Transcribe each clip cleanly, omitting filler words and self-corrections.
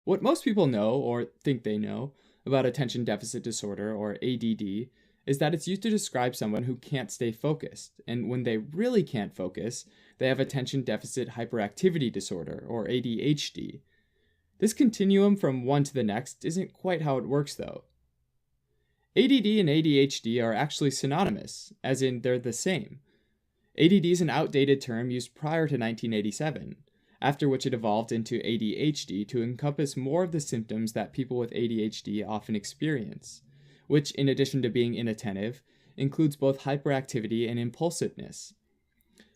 What most people know, or think they know, about attention deficit disorder, or ADD, is that it's used to describe someone who can't stay focused, and when they really can't focus, they have attention deficit hyperactivity disorder, or ADHD. This continuum from one to the next isn't quite how it works, though. ADD and ADHD are actually synonymous, as in they're the same. ADD is an outdated term used prior to 1987, after which it evolved into ADHD to encompass more of the symptoms that people with ADHD often experience, which, in addition to being inattentive, includes both hyperactivity and impulsiveness.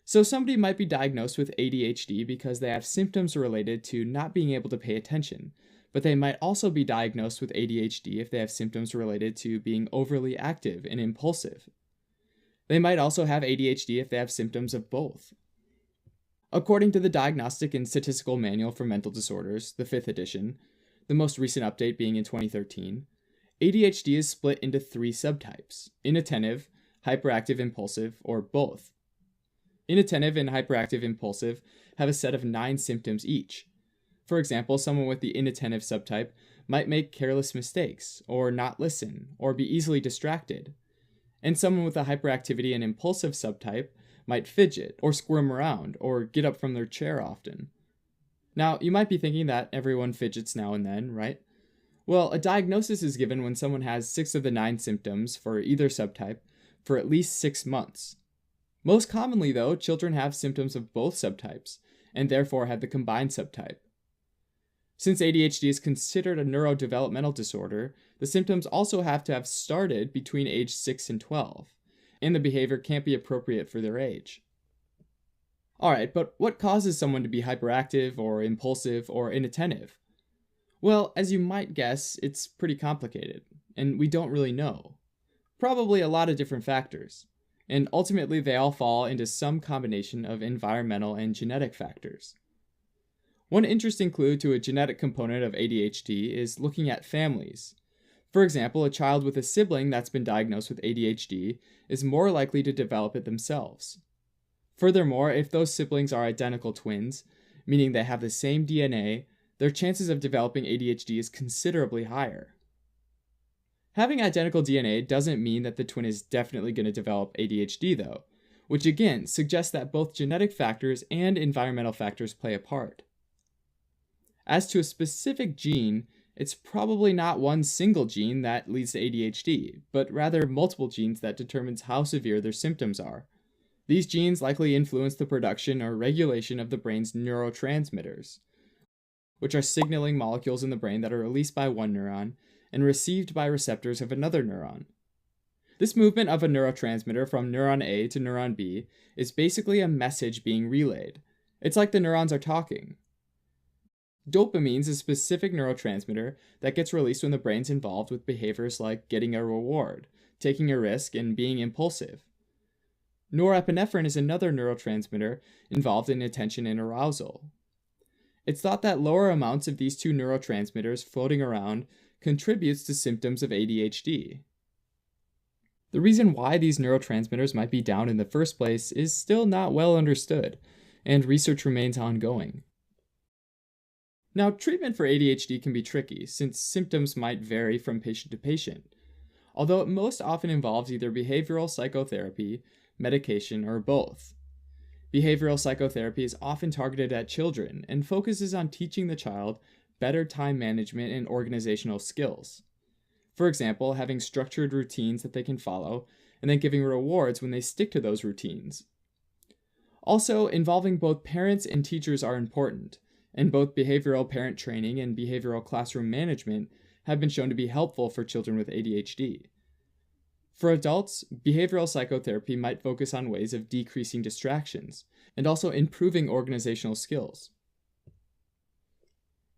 So somebody might be diagnosed with ADHD because they have symptoms related to not being able to pay attention, but they might also be diagnosed with ADHD if they have symptoms related to being overly active and impulsive. They might also have ADHD if they have symptoms of both. According to the Diagnostic and Statistical Manual for Mental Disorders, the 5th edition, the most recent update being in 2013, ADHD is split into 3 subtypes: inattentive, hyperactive impulsive, or both. Inattentive and hyperactive impulsive have a set of 9 symptoms each. For example, someone with the inattentive subtype might make careless mistakes, or not listen, or be easily distracted. And someone with a hyperactivity and impulsive subtype might fidget, or squirm around, or get up from their chair often. Now, you might be thinking that everyone fidgets now and then, right? Well, a diagnosis is given when someone has 6 of the 9 symptoms for either subtype for at least 6 months. Most commonly, though, children have symptoms of both subtypes, and therefore have the combined subtype. Since ADHD is considered a neurodevelopmental disorder, the symptoms also have to have started between age 6 and 12, and the behavior can't be appropriate for their age. Alright, but what causes someone to be hyperactive, or impulsive, or inattentive? Well, as you might guess, it's pretty complicated, and we don't really know. Probably a lot of different factors, and ultimately they all fall into some combination of environmental and genetic factors. One interesting clue to a genetic component of ADHD is looking at families. For example, a child with a sibling that's been diagnosed with ADHD is more likely to develop it themselves. Furthermore, if those siblings are identical twins, meaning they have the same DNA, their chances of developing ADHD is considerably higher. Having identical DNA doesn't mean that the twin is definitely going to develop ADHD, though, which again suggests that both genetic factors and environmental factors play a part. As to a specific gene, it's probably not one single gene that leads to ADHD, but rather multiple genes that determines how severe their symptoms are. These genes likely influence the production or regulation of the brain's neurotransmitters, which are signaling molecules in the brain that are released by one neuron and received by receptors of another neuron. This movement of a neurotransmitter from neuron A to neuron B is basically a message being relayed. It's like the neurons are talking. Dopamine is a specific neurotransmitter that gets released when the brain's involved with behaviors like getting a reward, taking a risk, and being impulsive. Norepinephrine is another neurotransmitter involved in attention and arousal. It's thought that lower amounts of these 2 neurotransmitters floating around contributes to symptoms of ADHD. The reason why these neurotransmitters might be down in the first place is still not well understood, and research remains ongoing. Now, treatment for ADHD can be tricky, since symptoms might vary from patient to patient, although it most often involves either behavioral psychotherapy, medication, or both. Behavioral psychotherapy is often targeted at children and focuses on teaching the child better time management and organizational skills. For example, having structured routines that they can follow, and then giving rewards when they stick to those routines. Also, involving both parents and teachers are important, and both behavioral parent training and behavioral classroom management have been shown to be helpful for children with ADHD. For adults, behavioral psychotherapy might focus on ways of decreasing distractions and also improving organizational skills.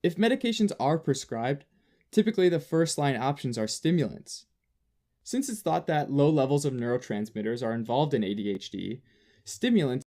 If medications are prescribed, typically the first-line options are stimulants. Since it's thought that low levels of neurotransmitters are involved in ADHD, stimulants